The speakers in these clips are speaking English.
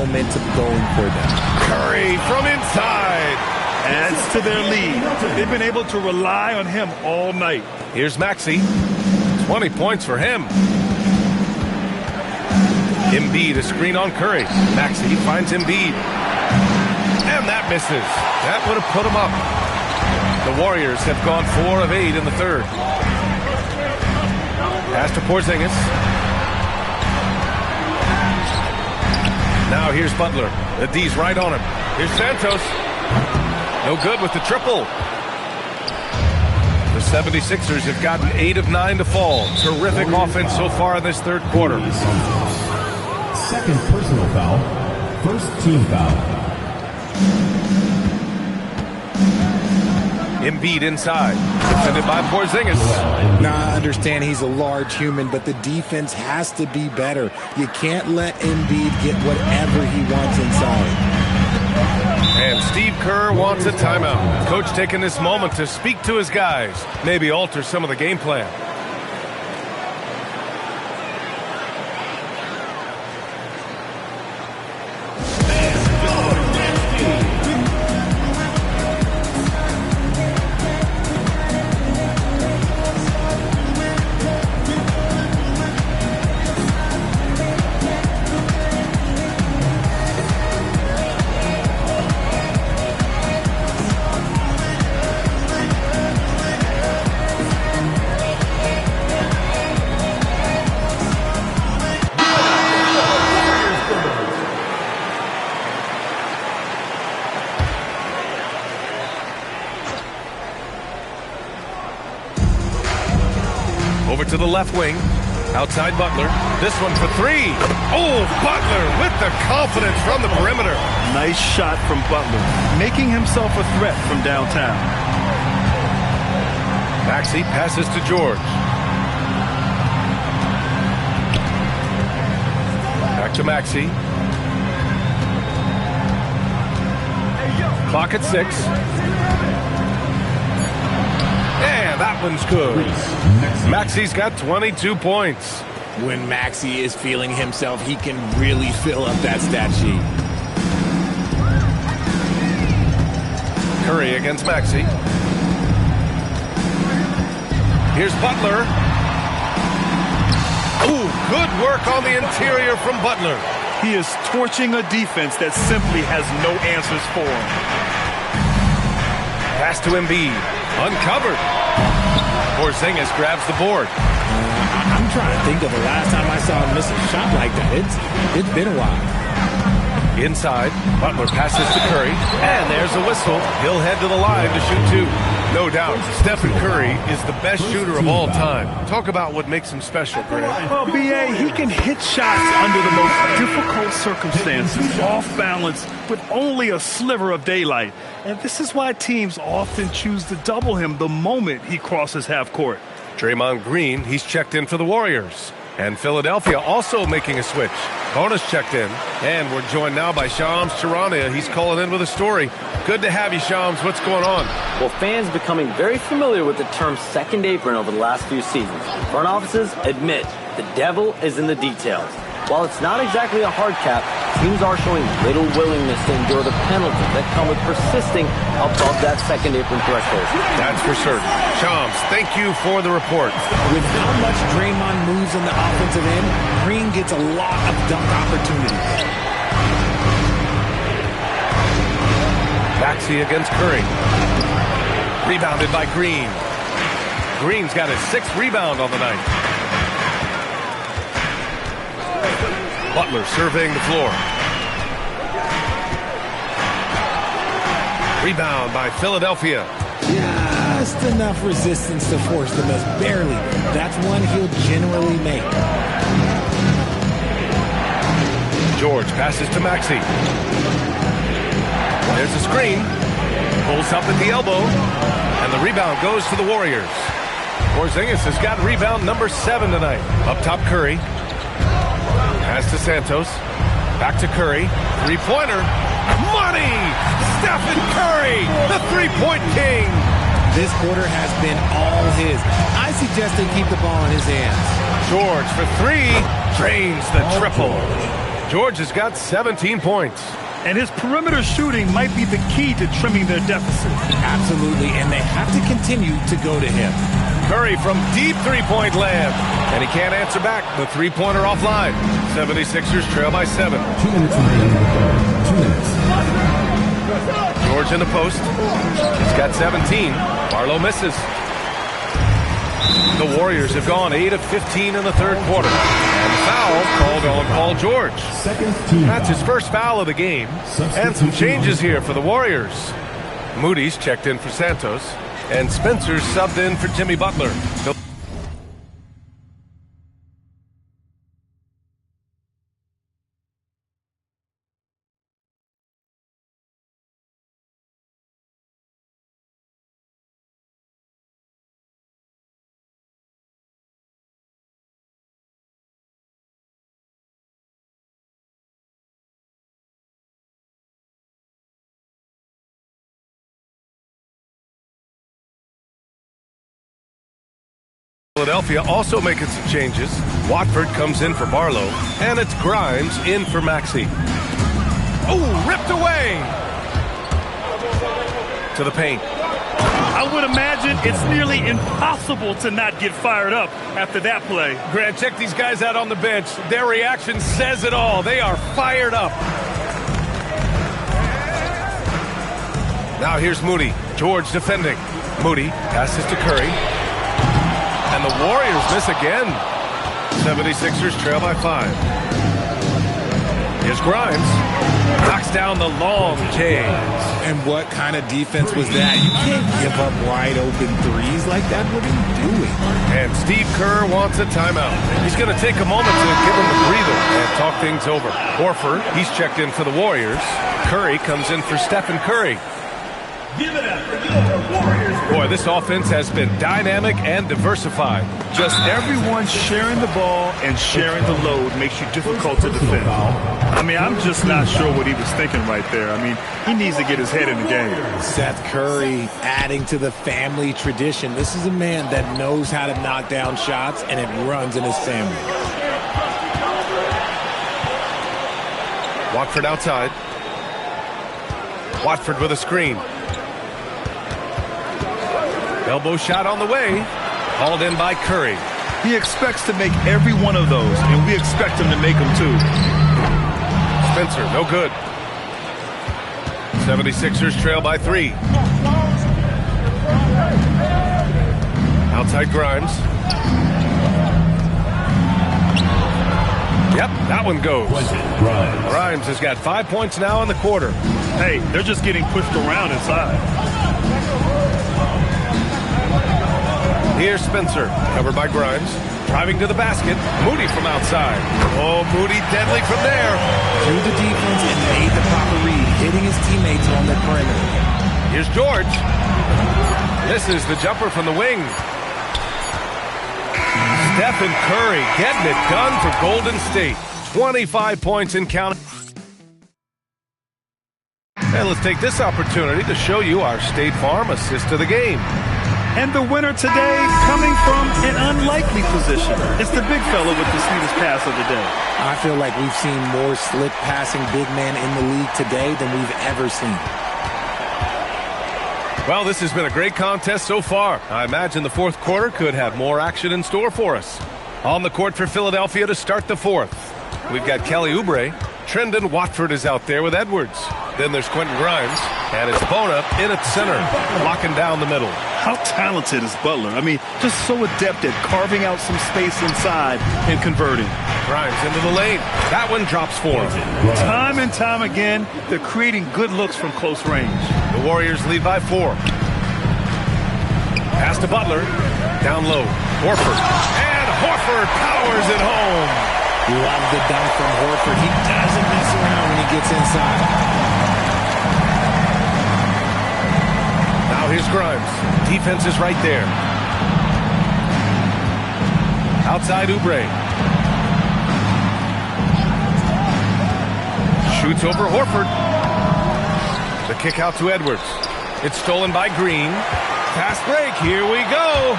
momentum going for them. Curry from inside. Adds to their lead. They've been able to rely on him all night. Here's Maxey. 20 points for him. Embiid, a screen on Curry. Maxey finds Embiid. And that misses. That would have put him up. The Warriors have gone 4 of 8 in the third. Pass to Porzingis. Now here's Butler. The D's right on him. Here's Santos. No good with the triple. The 76ers have gotten 8 of 9 to fall. Terrific offense so far in this third quarter. Second personal foul. First team foul. Embiid inside. Defended by Porzingis. Now, I understand he's a large human, but the defense has to be better. You can't let Embiid get whatever he wants inside. And Steve Kerr wants a timeout. Coach taking this moment to speak to his guys. Maybe alter some of the game plan. Over to the left wing. Outside Butler. This one for 3. Oh, Butler with the confidence from the perimeter. Nice shot from Butler, making himself a threat from downtown. Maxey passes to George. Back to Maxey. Clock at 6. And that one's good. Maxey's got 22 points. When Maxey is feeling himself, he can really fill up that stat sheet. Curry against Maxey. Here's Butler. Ooh, good work on the interior from Butler. He is torching a defense that simply has no answers for him. Pass to Embiid. Uncovered. Porzingis grabs the board. I'm trying to think of the last time I saw him miss a shot like that. It's been a while. Inside, Butler passes to Curry, and there's a whistle. He'll head to the line to shoot 2. No doubt, Stephen Curry is the best shooter of all time. Talk about what makes him special, Grant. Well, B.A., he can hit shots under the most difficult circumstances, off balance, with only a sliver of daylight. And this is why teams often choose to double him the moment he crosses half court. Draymond Green, he's checked in for the Warriors. And Philadelphia also making a switch. Bonus checked in. And we're joined now by Shams Charania. He's calling in with a story. Good to have you, Shams. What's going on? Well, fans becoming very familiar with the term second apron over the last few seasons. Front offices admit the devil is in the details. While it's not exactly a hard cap, teams are showing little willingness to endure the penalties that come with persisting above that second apron threshold. That's for certain. Shams, thank you for the report. With how much Draymond moves in the offensive end, Green gets a lot of dunk opportunities. Maxey against Curry. Rebounded by Green. Green's got his 6th rebound on the night. Butler surveying the floor. Rebound by Philadelphia. Just enough resistance to force the miss. Barely. That's one he'll generally make. George passes to Maxey. There's a screen. Pulls up at the elbow. And the rebound goes to the Warriors. Porzingis has got rebound number 7 tonight. Up top, Curry. Pass to Santos. Back to Curry. Three-pointer. Money! Stephen Curry, the three-point king. This quarter has been all his. I suggest they keep the ball in his hands. George for 3. Drains the triple. George has got 17 points. And his perimeter shooting might be the key to trimming their deficit. Absolutely, and they have to continue to go to him. Curry from deep three-point land. And he can't answer back. The three-pointer offline. 76ers trail by 7. 2 minutes remaining in the third. 2 minutes. George in the post. He's got 17. Barlow misses. The Warriors have gone 8 of 15 in the third quarter. And foul called on Paul George. That's his first foul of the game. And some changes here for the Warriors. Moody's checked in for Santos. And Spencer subbed in for Jimmy Butler. Philadelphia also making some changes. Watford comes in for Barlow, and it's Grimes in for Maxey. Oh, ripped away! To the paint. I would imagine it's nearly impossible to not get fired up after that play. Grant, check these guys out on the bench. Their reaction says it all. They are fired up. Now here's Moody. George defending. Moody passes to Curry. And the Warriors miss again. 76ers trail by 5. Here's Grimes. Knocks down the long J. And what kind of defense was that? You can't give up wide open threes like that. What are you doing? And Steve Kerr wants a timeout. He's going to take a moment to give him a breather and talk things over. Horford, he's checked in for the Warriors. Curry comes in for Stephen Curry. Give it up for your Warriors. Boy, this offense has been dynamic and diversified. Just everyone sharing the ball and sharing the load makes you difficult to defend. I mean, I'm just not sure what he was thinking right there. I mean, he needs to get his head in the game. Seth Curry adding to the family tradition. This is a man that knows how to knock down shots, and it runs in his family. Watford outside. Watford with a screen. Elbow shot on the way. Hauled in by Curry. He expects to make every one of those, and we expect him to make them too. Spencer, no good. 76ers trail by 3. Outside Grimes. Yep, that one goes. Grimes has got 5 points now in the quarter. Hey, they're just getting pushed around inside. Here's Spencer, covered by Grimes. Driving to the basket. Moody from outside. Oh, Moody deadly from there. Through the defense and made the proper read, hitting his teammates on the perimeter. Here's George. This is the jumper from the wing. Stephen Curry getting it done for Golden State. 25 points in counting. And let's take this opportunity to show you our State Farm assist of the game. And the winner today coming from an unlikely position. It's the big fella with the sweetest pass of the day. I feel like we've seen more slick passing big men in the league today than we've ever seen. Well, this has been a great contest so far. I imagine the fourth quarter could have more action in store for us. On the court for Philadelphia to start the fourth. We've got Kelly Oubre. Trendon Watford is out there with Edwards. Then there's Quentin Grimes. And it's Bona in at center, locking down the middle. How talented is Butler? I mean, just so adept at carving out some space inside and converting. Grimes into the lane. That one drops for him. Time and time again, they're creating good looks from close range. The Warriors lead by 4. Pass to Butler. Down low. Horford. And Horford powers it home. Love the dunk from Horford. He doesn't mess around when he gets inside. Now here's Grimes. Defense is right there. Outside Oubre. Shoots over Horford. The kick out to Edwards. It's stolen by Green. Fast break. Here we go.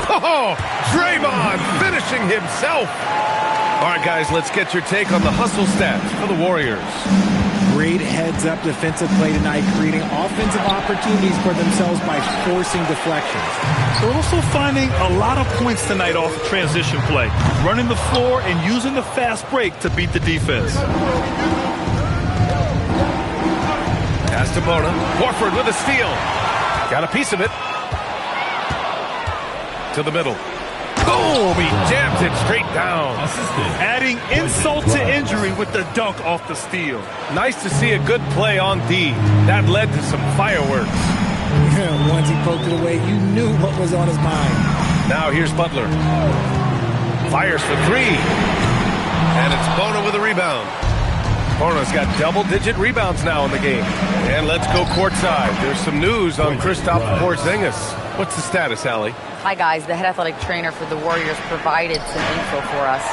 Oh, Draymond finishing himself. All right, guys, let's get your take on the hustle stats for the Warriors. Great heads-up defensive play tonight, creating offensive opportunities for themselves by forcing deflections. They're also finding a lot of points tonight off of transition play, running the floor and using the fast break to beat the defense. Pass to Bona. Horford with a steal. Got a piece of it. To the middle. Boom! He jams it straight down. Adding insult to injury with the dunk off the steal. Nice to see a good play on D. That led to some fireworks. Once he poked it away, you knew what was on his mind. Now here's Butler. Fires for three. And it's Bona with a rebound. Bona's got double-digit rebounds now in the game. And let's go courtside. There's some news on Kristaps Porzingis. What's the status, Allie? Hi, guys. The head athletic trainer for the Warriors provided some info for us.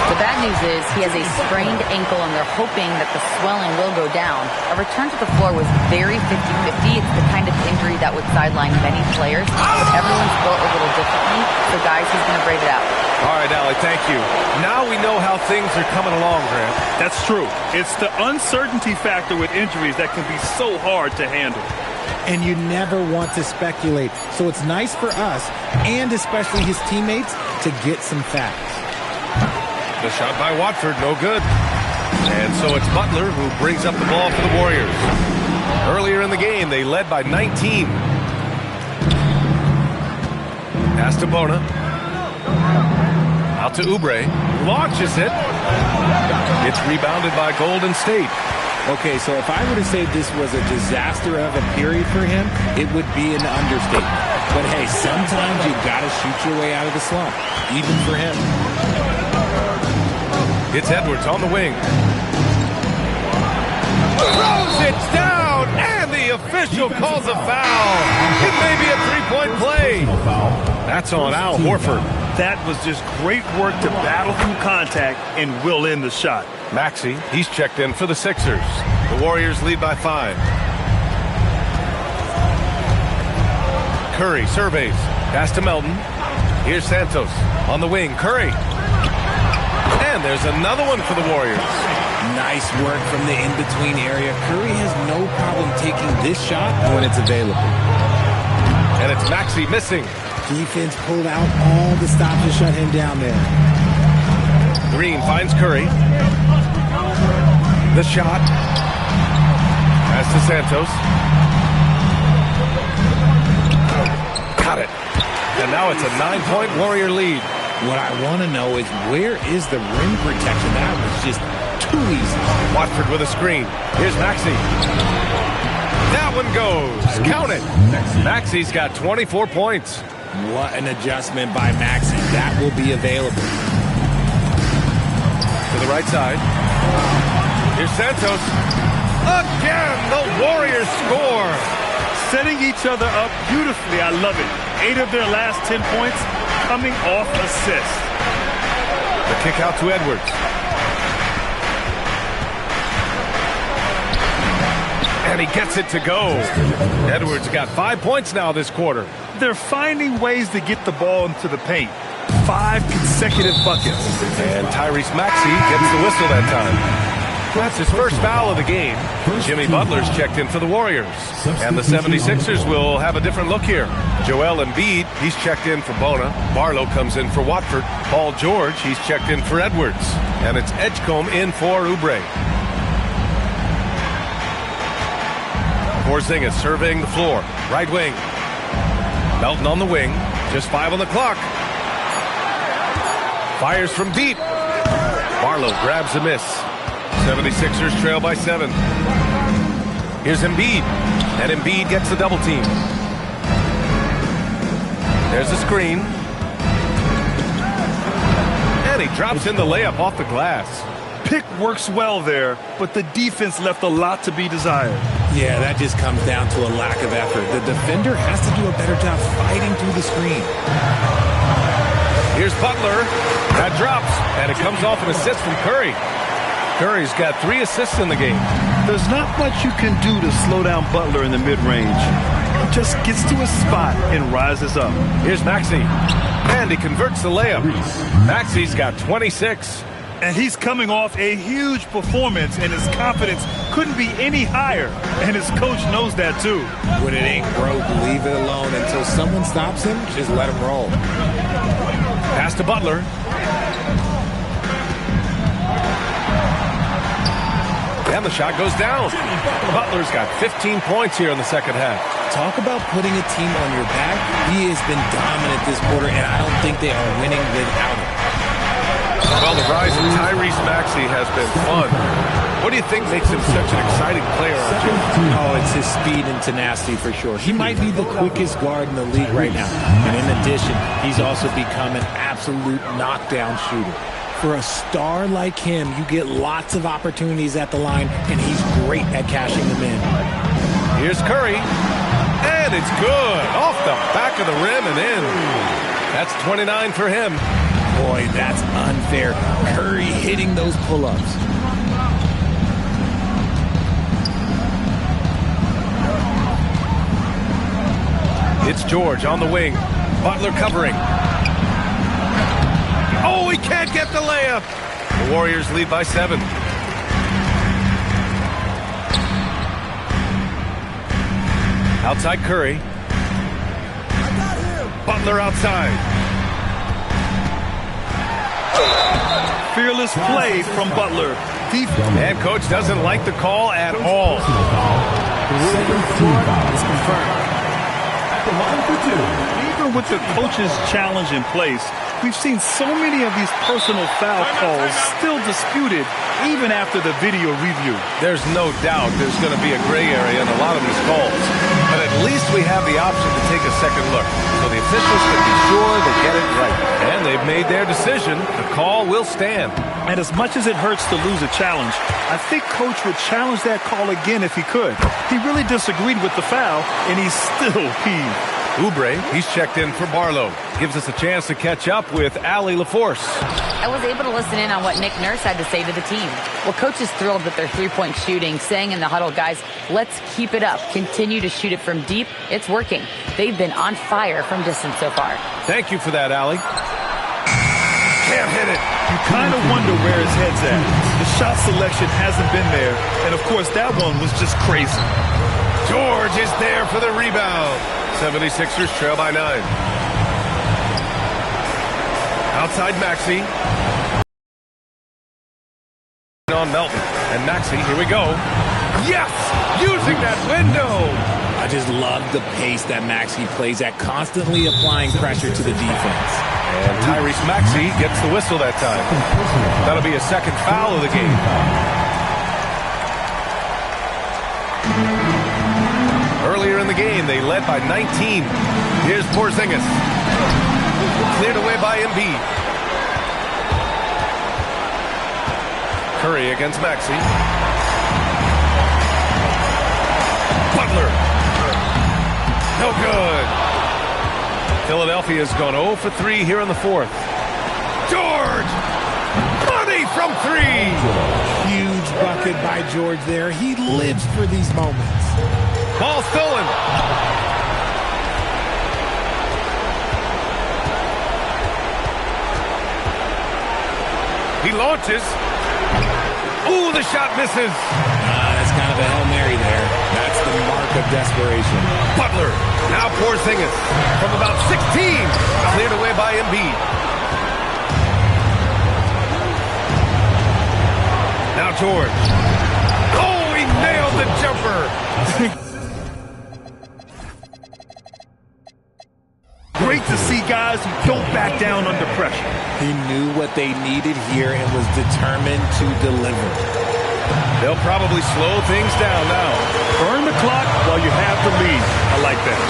The bad news is he has a sprained ankle, and they're hoping that the swelling will go down. A return to the floor was very 50-50. It's the kind of injury that would sideline many players, but everyone's built a little differently. So, guys, he's going to brave it out. All right, Allie, thank you. Now we know how things are coming along, Grant. That's true. It's the uncertainty factor with injuries that can be so hard to handle. And you never want to speculate. So it's nice for us, and especially his teammates, to get some facts. The shot by Watford, no good. And so it's Butler who brings up the ball for the Warriors. Earlier in the game, they led by 19. Pass to Bona. Out to Oubre. Launches it. It's rebounded by Golden State. Okay, so if I were to say this was a disaster of a period for him, it would be an understatement. But hey, sometimes you got to shoot your way out of the slump, even for him. It's Edwards on the wing. Throws it down, and the official calls a foul. It may be a three-point play. That's on Al Horford. That was just great work to battle through contact and will in the shot. Maxey, he's checked in for the Sixers. The Warriors lead by 5. Curry surveys. Pass to Melton. Here's Santos on the wing. Curry. And there's another one for the Warriors. Nice work from the in-between area. Curry has no problem taking this shot when it's available. And it's Maxey missing. Defense pulled out all the stops to shut him down there. Green finds Curry. The shot. Pass to Santos. Got it. And now it's a 9-point Warrior lead. What I want to know is where is the rim protection? That was just too easy. Watford with a screen. Here's Maxey. That one goes. Count it. Maxey's got 24 points. What an adjustment by Maxey. That will be available. To the right side. Here's Santos. Again, the Warriors score. Setting each other up beautifully. I love it. 8 of their last 10 points coming off assists. The kick out to Edwards. And he gets it to go. Edwards got 5 points now this quarter. They're finding ways to get the ball into the paint. 5 consecutive buckets. And Tyrese Maxey gets the whistle that time. That's his first foul of the game. Jimmy Butler's checked in for the Warriors. And the 76ers will have a different look here. Joel Embiid, he's checked in for Bona. Barlow comes in for Watford. Paul George, he's checked in for Edwards. And it's Edgecombe in for Oubre. Porzingis surveying the floor. Right wing. Melton on the wing. Just 5 on the clock. Fires from deep. Barlow grabs a miss. 76ers trail by 7. Here's Embiid. And Embiid gets the double team. There's a screen. And he drops in the layup off the glass. Pick works well there, but the defense left a lot to be desired. Yeah, that just comes down to a lack of effort. The defender has to do a better job fighting through the screen. Here's Butler. That drops, and it comes off an assist from Curry. Curry's got 3 assists in the game. There's not much you can do to slow down Butler in the mid-range. He just gets to a spot and rises up. Here's Maxey. And he converts the layup. Maxey's got 26. And he's coming off a huge performance, and his confidence couldn't be any higher. And his coach knows that, too. When it ain't broke, leave it alone. Until someone stops him, just let him roll. Pass to Butler. And the shot goes down. Butler's got 15 points here in the second half. Talk about putting a team on your back. He has been dominant this quarter, and I don't think they are winning without him. Well, the rise of Tyrese Maxey has been fun. What do you think makes him such an exciting player, RJ? Oh, it's his speed and tenacity for sure. He might be the quickest guard in the league right now. And in addition, he's also become an absolute knockdown shooter. For a star like him, you get lots of opportunities at the line, and he's great at cashing them in. Here's Curry. And it's good. Off the back of the rim and in. That's 29 for him. Boy, that's unfair. Curry hitting those pull-ups. It's George on the wing. Butler covering. Oh, he can't get the layup. The Warriors lead by 7. Outside Curry. Butler outside. Fearless play from Butler. And coach doesn't like the call at all. It's confirmed. At the line for 2. Even with the coach's challenge in place, we've seen so many of these personal foul calls still disputed even after the video review. There's no doubt there's going to be a gray area in a lot of these calls. But at least we have the option to take a second look, so the officials can be sure they get it right. And they've made their decision. The call will stand. And as much as it hurts to lose a challenge, I think Coach would challenge that call again if he could. He really disagreed with the foul, and he's still peeved. Oubre, he's checked in for Barlow. Gives us a chance to catch up with Allie LaForce. I was able to listen in on what Nick Nurse had to say to the team. Well, Coach is thrilled with their three-point shooting, saying in the huddle, guys, let's keep it up. Continue to shoot it from deep. It's working. They've been on fire from distance so far. Thank you for that, Allie. Can't hit it. You kind of wonder where his head's at. The shot selection hasn't been there, and of course that one was just crazy. George is there for the rebound. 76ers trail by 9. Outside Maxey. On Melton. And Maxey, here we go. Yes! Using that window! I just love the pace that Maxey plays at, constantly applying pressure to the defense. And Tyrese Maxey gets the whistle that time. That'll be a second foul of the game. Earlier in the game, they led by 19. Here's Porzingis. Cleared away by Embiid. Curry against Maxey. Butler. No good. Philadelphia's gone 0 for 3 here in the fourth. George! Money from 3! Huge bucket by George there. He lives for these moments. Ball stolen. He launches. Ooh, the shot misses. That's kind of a Hail Mary there. That's the mark of desperation. Butler. Now Porzingis from about 16. Cleared away by Embiid. Now George. Oh, he nailed the jumper. Great to see guys who don't back down under pressure. He knew what they needed here and was determined to deliver. They'll probably slow things down now. Burn the clock while you have the lead. I like that.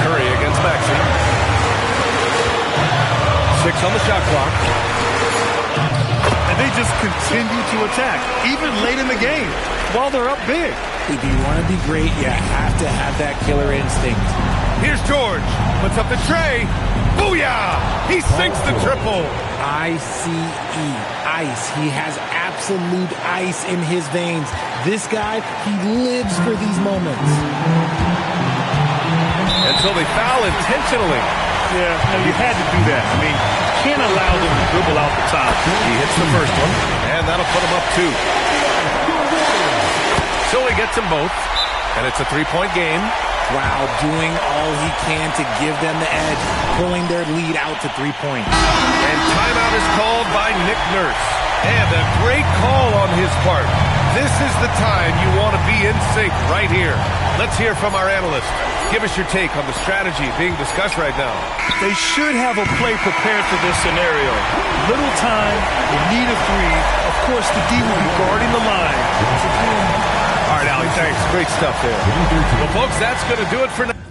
Curry against Maxey. 6 on the shot clock. And they just continue to attack, even late in the game, while they're up big. If you want to be great, you have to have that killer instinct. Here's George. Puts up the tray. Booyah! He sinks the triple. I-C-E, ice. He has absolute ice in his veins. This guy, he lives for these moments. And so they foul intentionally. Yeah, you had to do that. I mean, you can't allow them to dribble out the top. He hits the first one, and that'll put him up 2. So he gets them both, and it's a 3-point game. Wow, doing all he can to give them the edge, pulling their lead out to 3 points. And timeout is called by Nick Nurse. And a great call on his part. This is the time you want to be in sync right here. Let's hear from our analyst. Give us your take on the strategy being discussed right now. They should have a play prepared for this scenario. Little time, you need a 3. Of course, the D will be guarding the line. All right, Allie, thanks. Great stuff there. Well, folks, that's going to do it for now.